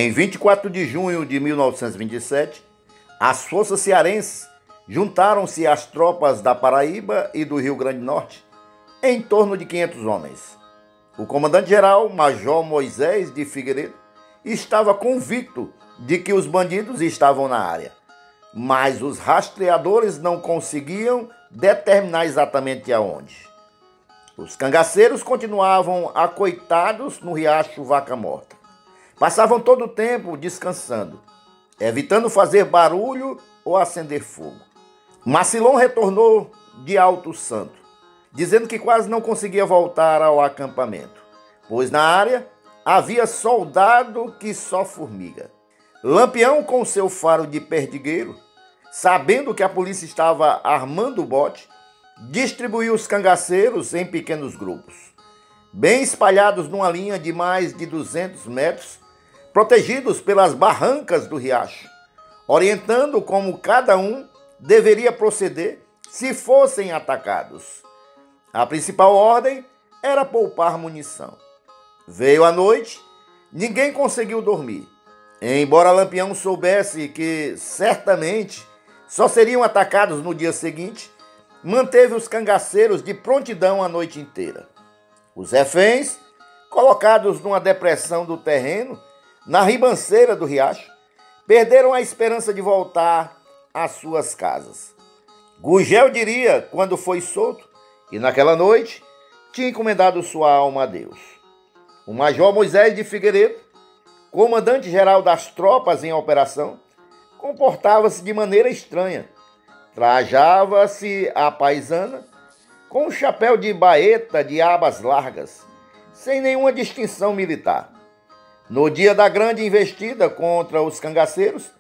Em 24 de junho de 1927, as forças cearenses juntaram-se às tropas da Paraíba e do Rio Grande do Norte, em torno de 500 homens. O comandante-geral, Major Moisés de Figueiredo, estava convicto de que os bandidos estavam na área, mas os rastreadores não conseguiam determinar exatamente aonde. Os cangaceiros continuavam acoitados no riacho Vaca Morta. Passavam todo o tempo descansando, evitando fazer barulho ou acender fogo. Macilon retornou de Alto Santo, dizendo que quase não conseguia voltar ao acampamento, pois na área havia soldado que só formiga. Lampião, com seu faro de perdigueiro, sabendo que a polícia estava armando o bote, distribuiu os cangaceiros em pequenos grupos, bem espalhados numa linha de mais de 200 metros, protegidos pelas barrancas do riacho, orientando como cada um deveria proceder se fossem atacados. A principal ordem era poupar munição. Veio a noite, ninguém conseguiu dormir. Embora Lampião soubesse que certamente só seriam atacados no dia seguinte, manteve os cangaceiros de prontidão a noite inteira. Os reféns, colocados numa depressão do terreno, na ribanceira do riacho, perderam a esperança de voltar às suas casas. Gugel diria, quando foi solto, que naquela noite tinha encomendado sua alma a Deus. O Major Moisés de Figueiredo, comandante-geral das tropas em operação, comportava-se de maneira estranha. Trajava-se à paisana, com um chapéu de baeta de abas largas, sem nenhuma distinção militar. No dia da grande investida contra os cangaceiros,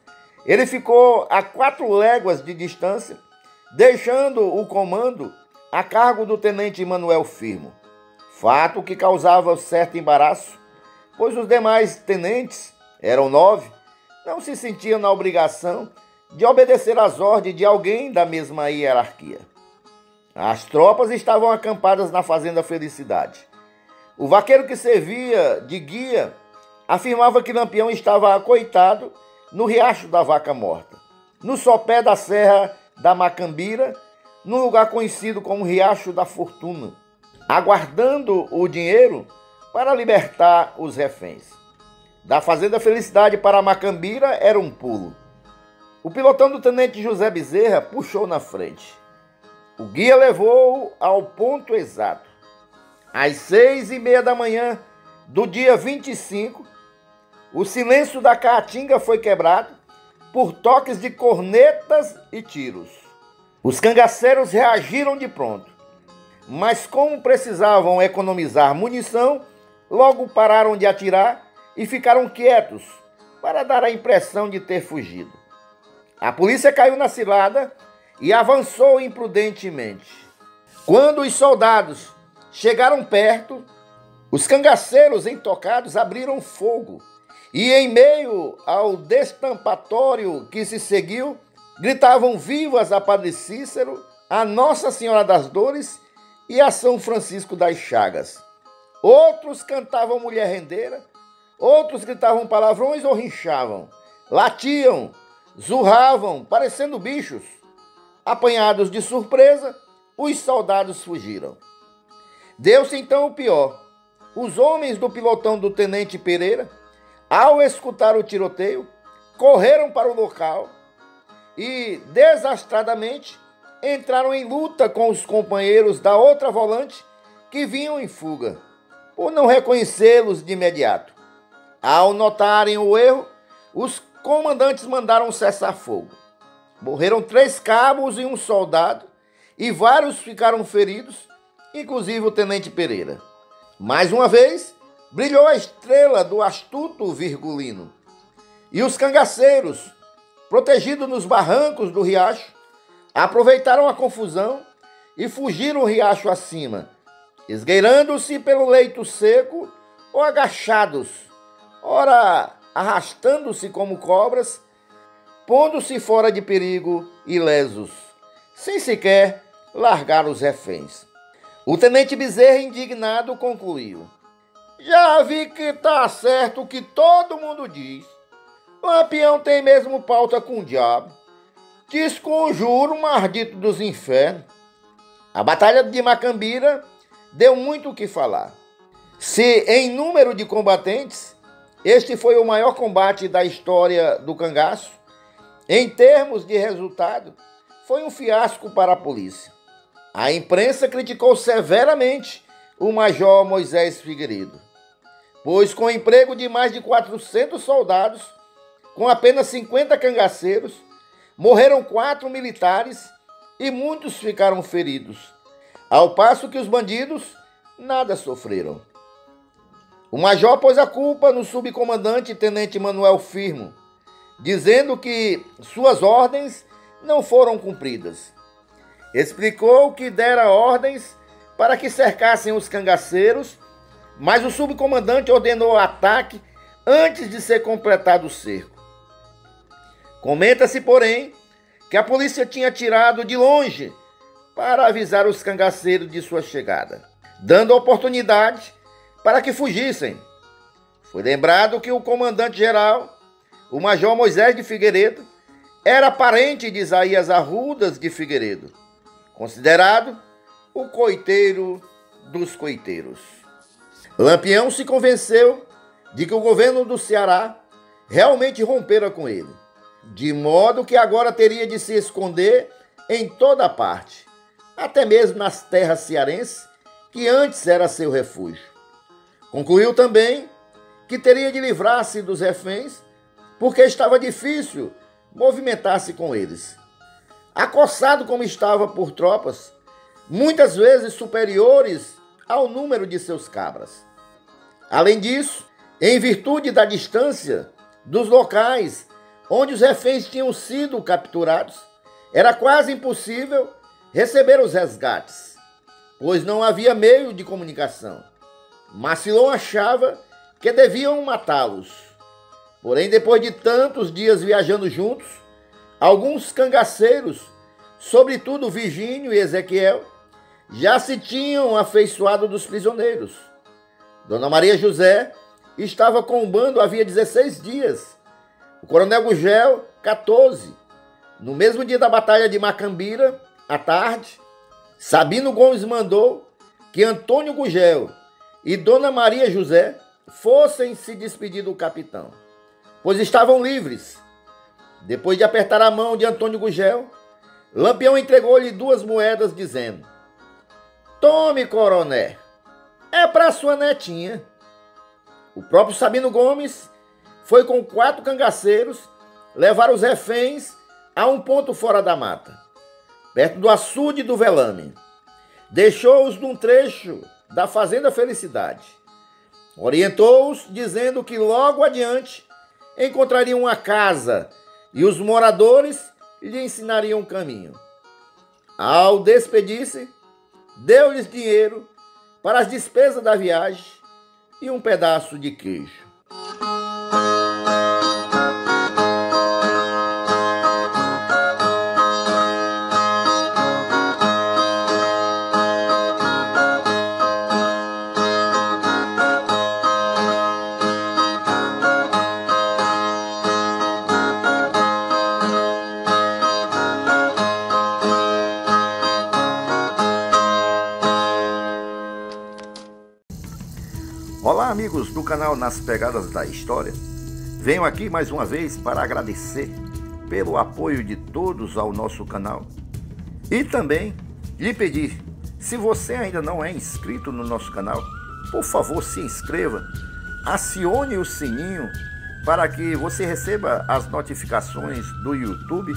ele ficou a 4 léguas de distância, deixando o comando a cargo do tenente Manuel Firmo. Fato que causava certo embaraço, pois os demais tenentes, eram 9, não se sentiam na obrigação de obedecer às ordens de alguém da mesma hierarquia. As tropas estavam acampadas na Fazenda Felicidade. O vaqueiro que servia de guia afirmava que Lampião estava acoitado no riacho da Vaca Morta, no sopé da Serra da Macambira, num lugar conhecido como Riacho da Fortuna, aguardando o dinheiro para libertar os reféns. Da Fazenda Felicidade para Macambira era um pulo. O pilotão do tenente José Bezerra puxou na frente. O guia levou-o ao ponto exato. Às 6h30 da manhã do dia 25, o silêncio da caatinga foi quebrado por toques de cornetas e tiros. Os cangaceiros reagiram de pronto, mas como precisavam economizar munição, logo pararam de atirar e ficaram quietos para dar a impressão de ter fugido. A polícia caiu na cilada e avançou imprudentemente. Quando os soldados chegaram perto, os cangaceiros intocados abriram fogo e, em meio ao destampatório que se seguiu, gritavam vivas a Padre Cícero, a Nossa Senhora das Dores e a São Francisco das Chagas. Outros cantavam mulher rendeira, outros gritavam palavrões ou rinchavam, latiam, zurravam, parecendo bichos. Apanhados de surpresa, os soldados fugiram. Deu-se então o pior. Os homens do pilotão do tenente Pereira, ao escutar o tiroteio, correram para o local e, desastradamente, entraram em luta com os companheiros da outra volante que vinham em fuga, por não reconhecê-los de imediato. Ao notarem o erro, os comandantes mandaram cessar fogo. Morreram 3 cabos e um soldado, e vários ficaram feridos, inclusive o tenente Pereira. Mais uma vez, brilhou a estrela do astuto Virgulino. E os cangaceiros, protegidos nos barrancos do riacho, aproveitaram a confusão e fugiram o riacho acima, esgueirando-se pelo leito seco ou agachados, ora arrastando-se como cobras, pondo-se fora de perigo ilesos, sem sequer largar os reféns. O tenente Bezerra, indignado, concluiu: já vi que tá certo o que todo mundo diz. Lampião tem mesmo pauta com o diabo. Desconjuro o maldito dos infernos. A batalha de Macambira deu muito o que falar. Se em número de combatentes, este foi o maior combate da história do cangaço, em termos de resultado, foi um fiasco para a polícia. A imprensa criticou severamente o Major Moisés Figueiredo, pois com o emprego de mais de 400 soldados, com apenas 50 cangaceiros, morreram 4 militares e muitos ficaram feridos, ao passo que os bandidos nada sofreram. O major pôs a culpa no subcomandante Tenente Manuel Firmo, dizendo que suas ordens não foram cumpridas. Explicou que dera ordens para que cercassem os cangaceiros, mas o subcomandante ordenou o ataque antes de ser completado o cerco. Comenta-se, porém, que a polícia tinha atirado de longe para avisar os cangaceiros de sua chegada, dando oportunidade para que fugissem. Foi lembrado que o comandante-geral, o Major Moisés de Figueiredo, era parente de Isaías Arrudas de Figueiredo, considerado o coiteiro dos coiteiros. Lampião se convenceu de que o governo do Ceará realmente rompera com ele, de modo que agora teria de se esconder em toda parte, até mesmo nas terras cearenses, que antes era seu refúgio. Concluiu também que teria de livrar-se dos reféns, porque estava difícil movimentar-se com eles. Acossado como estava por tropas, muitas vezes superiores ao número de seus cabras. Além disso, em virtude da distância dos locais onde os reféns tinham sido capturados, era quase impossível receber os resgates, pois não havia meio de comunicação. Macilon achava que deviam matá-los. Porém, depois de tantos dias viajando juntos, alguns cangaceiros, sobretudo Virgínio e Ezequiel, já se tinham afeiçoado dos prisioneiros. Dona Maria José estava com o bando havia 16 dias. O coronel Gugel, 14. No mesmo dia da batalha de Macambira, à tarde, Sabino Gomes mandou que Antônio Gugel e Dona Maria José fossem se despedir do capitão, pois estavam livres. Depois de apertar a mão de Antônio Gugel, Lampião entregou-lhe 2 moedas, dizendo: "Tome, coronel, é para sua netinha." O próprio Sabino Gomes foi com 4 cangaceiros levar os reféns a um ponto fora da mata, perto do açude do Velame. Deixou-os num trecho da Fazenda Felicidade. Orientou-os dizendo que logo adiante encontrariam uma casa e os moradores lhe ensinariam o caminho. Ao despedir-se, deu-lhes dinheiro para as despesas da viagem e um pedaço de queijo. Olá, amigos do canal Nas Pegadas da História. Venho aqui mais uma vez para agradecer pelo apoio de todos ao nosso canal e também lhe pedir, se você ainda não é inscrito no nosso canal, por favor se inscreva, acione o sininho para que você receba as notificações do YouTube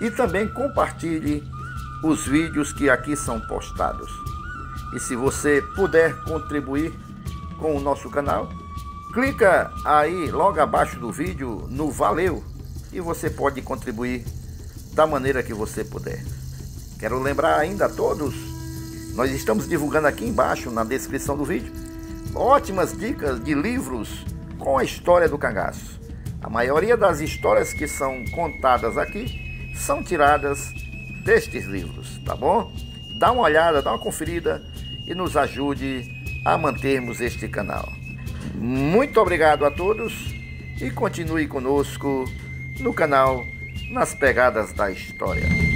e também compartilhe os vídeos que aqui são postados. E se você puder contribuir com o nosso canal, clica aí logo abaixo do vídeo no Valeu e você pode contribuir da maneira que você puder. Quero lembrar ainda a todos, nós estamos divulgando aqui embaixo na descrição do vídeo ótimas dicas de livros com a história do cangaço. A maioria das histórias que são contadas aqui são tiradas destes livros, tá bom? Dá uma olhada, dá uma conferida e nos ajude a mantermos este canal. Muito obrigado a todos e continue conosco no canal Nas Pegadas da História.